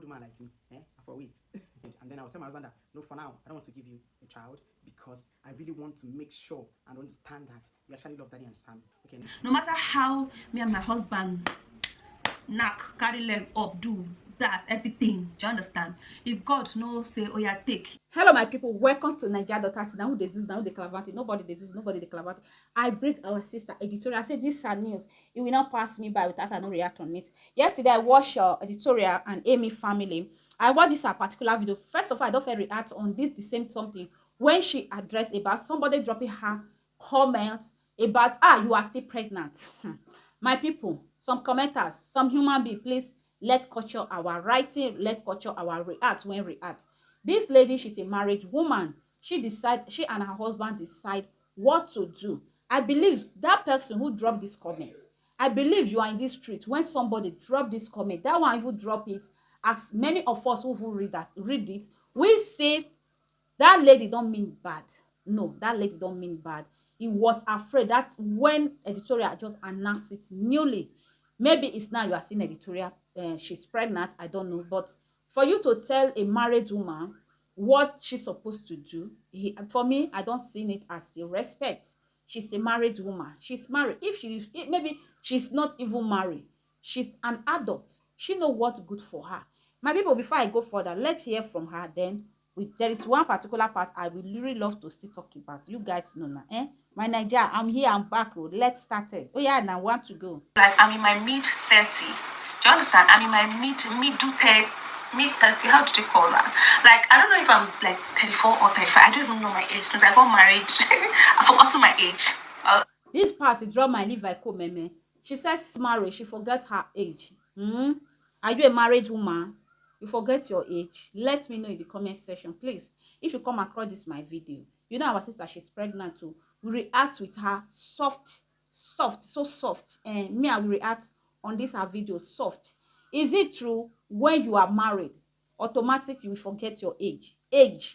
man like me, for wait. And then I'll tell my husband that no, for now, I don't want to give you a child because I really want to make sure and understand that you actually love daddy and understand. Okay. No matter how me and my husband knack, carry leg up, do that, everything. Do you understand? If God knows, say, oh yeah, take. Hello, my people. Welcome to Naija Daughter Tv. Now who they use, now who they clavate. Nobody they use, nobody they clavate. I bring our sister editorial. I say this is news. It will not pass me by without I no react on it. Yesterday I watched editorial and Amy family. I watched this a particular video. First of all, I don't react on this the same something when she addressed about somebody dropping her comments about you are still pregnant. My people, some commenters, some human being, please let culture our writing, let culture our react when react. This lady, she's a married woman. She and her husband decide what to do. I believe that person who dropped this comment, I believe you are in this street when somebody drop this comment, that one even drop it. As many of us who read it, we say that lady don't mean bad. No, that lady don't mean bad. He was afraid that when editorial just announced it newly, maybe it's now you are seeing editorial, she's pregnant, I don't know, but for you to tell a married woman what she's supposed to do, for me, I don't see it as a respect. She's a married woman, she's married. Maybe she's not even married, she's an adult, she know what's good for her. My people, before I go further, let's hear from her. Then there is one particular part I would really love to still talk about. You guys know now, my Naija, I'm here, I'm back. Oh, let's start it. Oh yeah, now I want to go. Like I'm in my mid-30. Do you understand? I'm in my mid-30. How do they call that? Like I don't know if I'm like 34 or 35. I don't even know my age since I got married. I've forgotten my age. This part is draw my leave like meme. She says married, she forget her age. Are you a married woman? You forget your age? Let me know in the comment section, please. If you come across this my video, you know our sister, she's pregnant too. We react with her soft, so soft. And me, I will react on this her video soft. Is it true when you are married, automatic you will forget your age?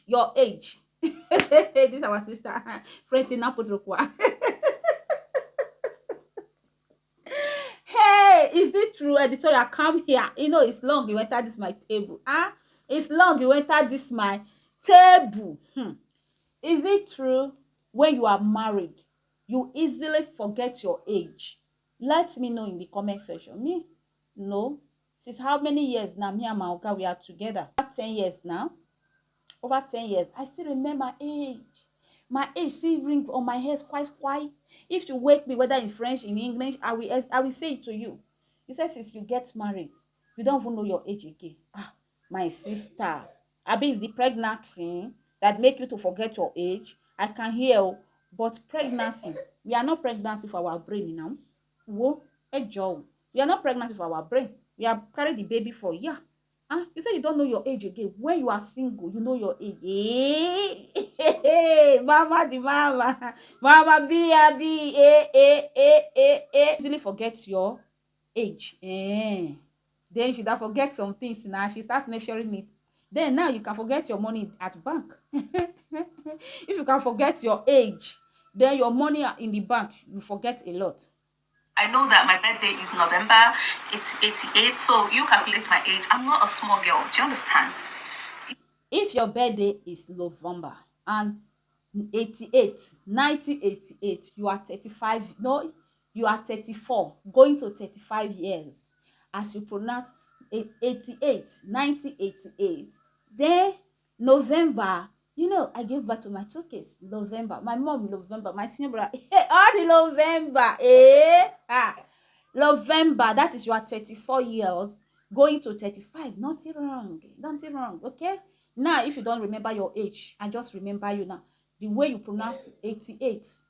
Your age. This our sister, Francina Potrokwa. Hey, is it true? Editorial, come here. You know, it's long you enter this my table. It's long you enter this my table. Is it true when you are married, you easily forget your age? Let me know in the comment section. Me? No. Since how many years now, me and my Oga, we are together? Over 10 years now. Over 10 years. I still remember age. My age still ring on my hair quite. If you wake me, whether in French, in English, I will say it to you. You say since you get married, you don't even know your age again. My sister. Abi is the pregnancy that make you to forget your age. I can hear, but pregnancy, we are not pregnancy for our brain now. Wo, ejo. We are not pregnancy for our brain. We are carry the baby for yeah. You say you don't know your age again. When you are single, you know your age. Mama the mama. Mama be. Easily forget your age. Then she that forget some things now. She start measuring it. Then now you can forget your money at bank. If you can forget your age, then your money in the bank, you forget a lot. I know that my birthday is November. It's 88. So you calculate my age. I'm not a small girl. Do you understand? If your birthday is November and 88, 1988, you are 35. No, you are 34, going to 35 years. As you pronounce 88, 1988, then November. You know, I gave birth to my two kids November. My mom November, my senior brother all the November. November, that is you are 34 years going to 35. Nothing wrong. Okay, now if you don't remember your age, I just remember you now. The way you pronounce 88 is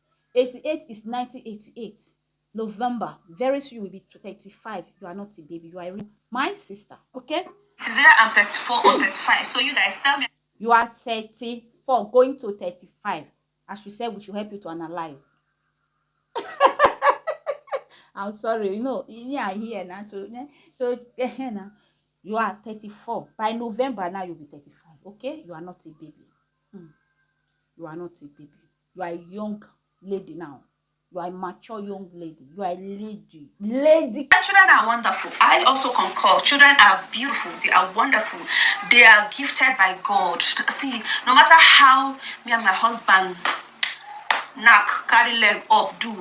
1988 November. Very soon you will be 35. You are not a baby, you are my sister. Okay, It is either I'm 34 or 35. So you guys tell me. you are 34 going to 35. As we said, we should help you to analyze. I'm sorry, you know, yeah, here now now. You are 34. By November now you'll be 35. Okay? You are not a baby. You are not a baby. You are a young lady now. You are a mature young lady. You are a lady. Lady. Children are wonderful. I also concur. Children are beautiful. They are wonderful. They are gifted by God. See, no matter how me and my husband knock, carry leg up, do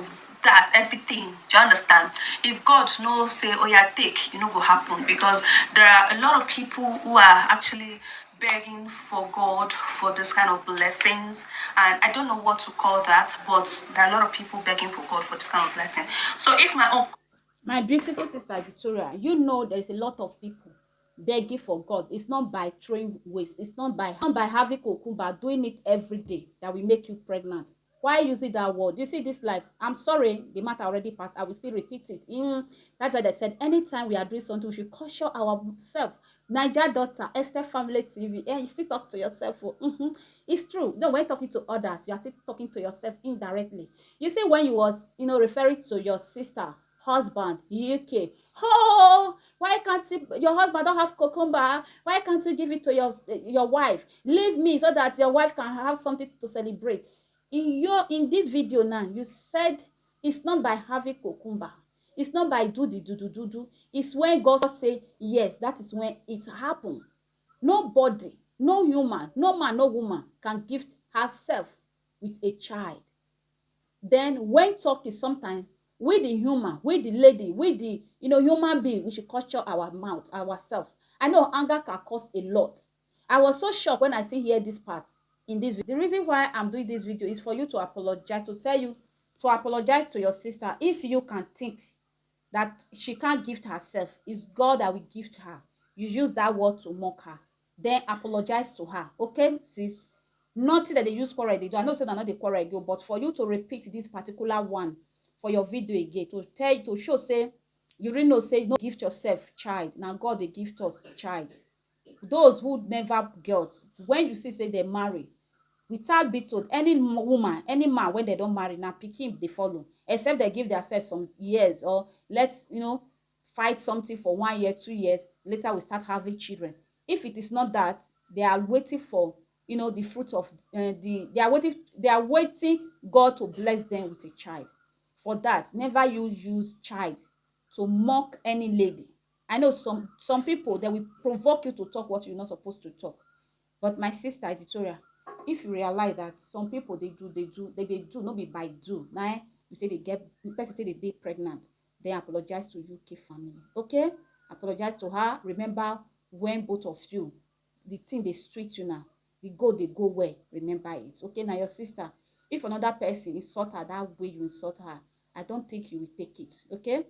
that, everything. Do you understand? If God no say, oh yeah, take, you know, go happen, because there are a lot of people who are actually begging for God for this kind of blessings, and I don't know what to call that, but there are a lot of people begging for God for this kind of blessing. So if my own My beautiful sister Editorial, you know there's a lot of people begging for God. It's not by throwing waste. It's not by having cucumber, doing it every day that will make you pregnant. Why using that word? You see this life. I'm sorry, the matter already passed. I will still repeat it. That's why they said anytime we are doing something, we should caution ourselves. Naija Daughter, emmysfamily TV. And you still talk to yourself. It's true. No, when talking to others, you are still talking to yourself indirectly. You see, when you was, referring to your sister, husband, UK. Oh, why can't your husband don't have cucumber? Why can't you give it to your wife? Leave me so that your wife can have something to celebrate. In this video now, you said it's not by having cucumber. It's not by do. It's when God say yes, that is when it happen. Nobody, no human, no man, no woman can gift herself with a child. Then when talking sometimes, we the human, we the lady, we the human being, we should culture our mouth ourselves. I know anger can cause a lot. I was so shocked when I see hear this part in this video. The reason why I'm doing this video is for you to apologize, to tell you to apologize to your sister. If you can think that she can't gift herself, it's God that will gift her, you use that word to mock her, then apologize to her. Okay, sis? Nothing that they use quarrel they do. I know say na not the quarrel again, but for you to repeat this particular one for your video again, to tell you, to show say you really know say no gift yourself child. Now God they gift us child. Those who never get, when you see say they marry without be told, any woman, any man, when they don't marry, now pikin they follow, except they give themselves some years, or let's fight something for 1 year, 2 years later we start having children. If it is not that, they are waiting for the fruit of they are waiting God to bless them with a child. For that, never use child to mock any lady. I know some people, they will provoke you to talk what you're not supposed to talk. But my sister Editorial, if you realize that some people they do not be by do now, you say they get person say they dey pregnant, then apologize to UK family. Okay, apologize to her. Remember when both of you, the thing they street you now, the go they go where, remember it. Okay, now your sister, if another person insult her that way you insult her, I don't think you will take it. Okay,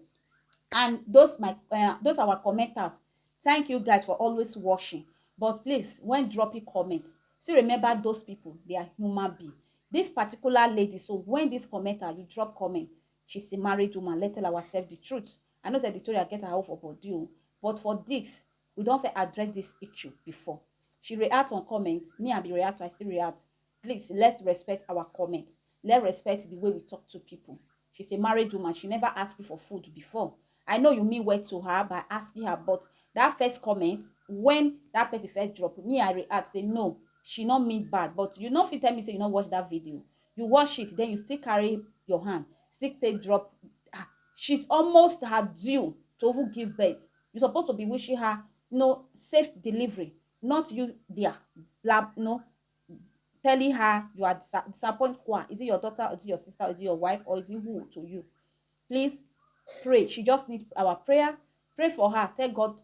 and those our commenters, thank you guys for always watching. But please, when dropping comment, still remember those people, they are human being. This particular lady, so when this commenter, you drop comment, she's a married woman. Let's tell ourselves the truth. I know that Victoria get her off for body, but for this, we don't fit address this issue before. She react on comments, me and be react, I still react. Please, let's respect our comments. Let's respect the way we talk to people. She's a married woman. She never asked you for food before. I know you mean well to her by asking her, but that first comment, when that person first drop, me I react say no, she not mean bad. But you know if you tell me say you not watch that video, you watch it, then you still carry your hand, still take drop. She's almost her due to even give birth. You're supposed to be wishing her safe delivery, not you there blab telling her you are disappointed. Is it your daughter, is it your sister, is it your wife, or is it who to you? Please pray. She just needs our prayer. Pray for her. Tell God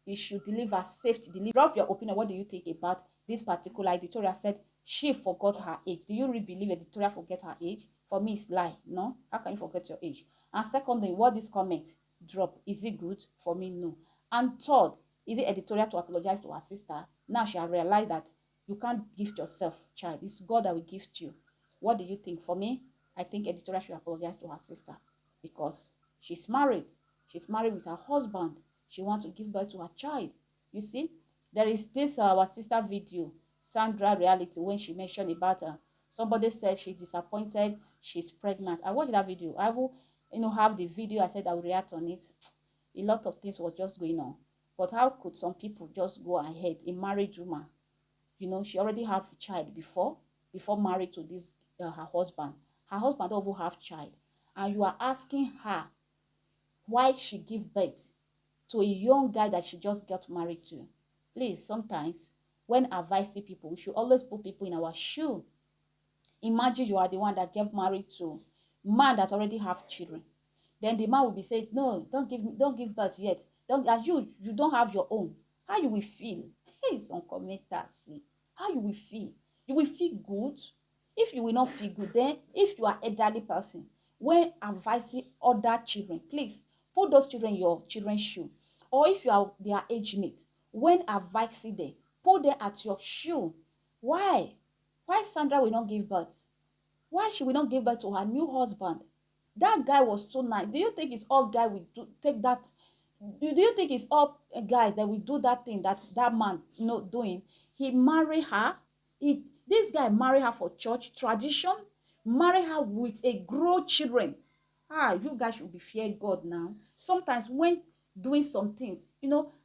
he should deliver safety. Drop your opinion. What do you think about this particular editorial? Said she forgot her age. Do you really believe editorial forget her age? For me, it's lie. No. How can you forget your age? And secondly, what this comment drop, is it good? For me, no. And third, is it editorial to apologize to her sister? Now she has realized that you can't gift yourself child. It's God that will gift you. What do you think? For me, I think editorial should apologize to her sister, because she's married. She's married with her husband. She wants to give birth to her child. You see, there is this our sister video, Sandra'sreality, when she mentioned about her. Somebody said she's disappointed, she's pregnant. I watched that video. I will, have the video. I said I will react on it. A lot of things was just going on. But how could some people just go ahead, a married woman? She already have a child before married to this her husband. Her husband don't even have child. and you are asking her why she give birth to a young guy that she just got married to. Please, sometimes when advising people, we should always put people in our shoe. Imagine you are the one that get married to man that already have children. Then the man will be saying, no, don't give birth yet. Don't, and you don't have your own. How you will feel? Hey, some commenters, see. How you will feel? You will feel good. If you will not feel good, then if you are elderly person, when advising other children, please put those children in your children's shoe. Or if you are their age mate, when advising them, put them at your shoe. Why? Why Sandra will not give birth? Why she will not give birth to her new husband? That guy was so nice. Do you think it's all guy will do take that? Do you think it's all guys that will do that thing that that man doing? He marry her. This guy marry her for church tradition. Marry her with a grown children. Ah, you guys should be fear God now. Sometimes when doing some things,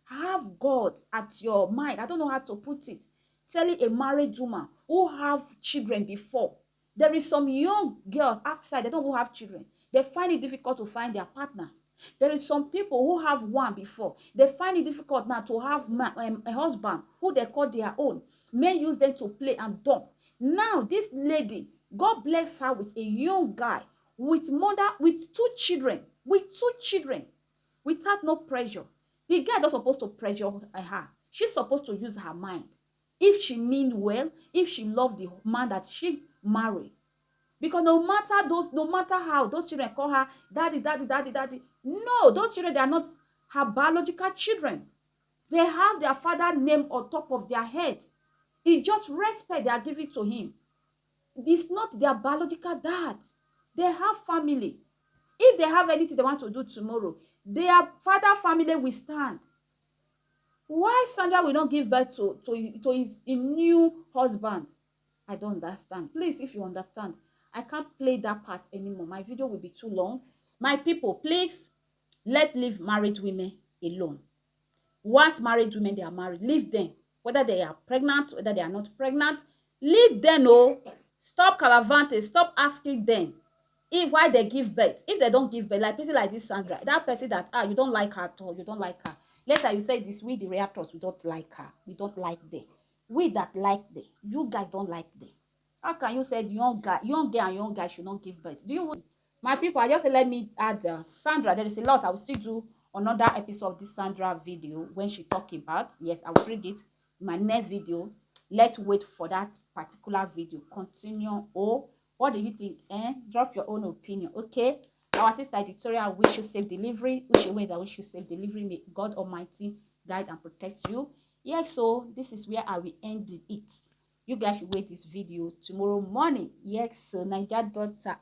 have God at your mind. I don't know how to put it. Telling a married woman who have children before. There is some young girls outside, they don't even have children. They find it difficult to find their partner. There is some people who have one before. They find it difficult now to have a husband who they call their own. Men use them to play and dump. Now, this lady, God bless her with a young guy, with two children, without no pressure. The guy not supposed to pressure her. She's supposed to use her mind. If she mean well, if she love the man that she marry. Because no matter how those children call her daddy, daddy, daddy, daddy. No, those children, they are not her biological children. They have their father name on top of their head. It's just respect they are giving to him. It's not their biological dad. They have family. If they have anything they want to do tomorrow, their father family will stand. Why Sandra will not give birth to his new husband? I don't understand. Please, if you understand, I can't play that part anymore. My video will be too long. My people, please, leave married women alone. Once married women, they are married, leave them. Whether they are pregnant, whether they are not pregnant, leave them. Oh, stop calavanting. Stop asking them why they give birth. If they don't give birth, like person like this Sandra, that person that you don't like her at all, you don't like her. Later you say this, we the reactors, we don't like her, we don't like them. We that like them, you guys don't like them. How can you say young girl and young guy should not give birth? Do you? My people, I just say let me add Sandra. There is a lot. I will still do another episode of this Sandra video when she talk about. Yes, I will bring it in my next video. Let's wait for that particular video. Continue. Oh, what do you think? Drop your own opinion. Okay. Our sister editorial, wish you safe delivery. Wish you ways, I wish you safe delivery. May God Almighty guide and protect you. Yeah, so this is where I will end it. You guys should wait this video tomorrow morning. Yes, so Naija Daughter.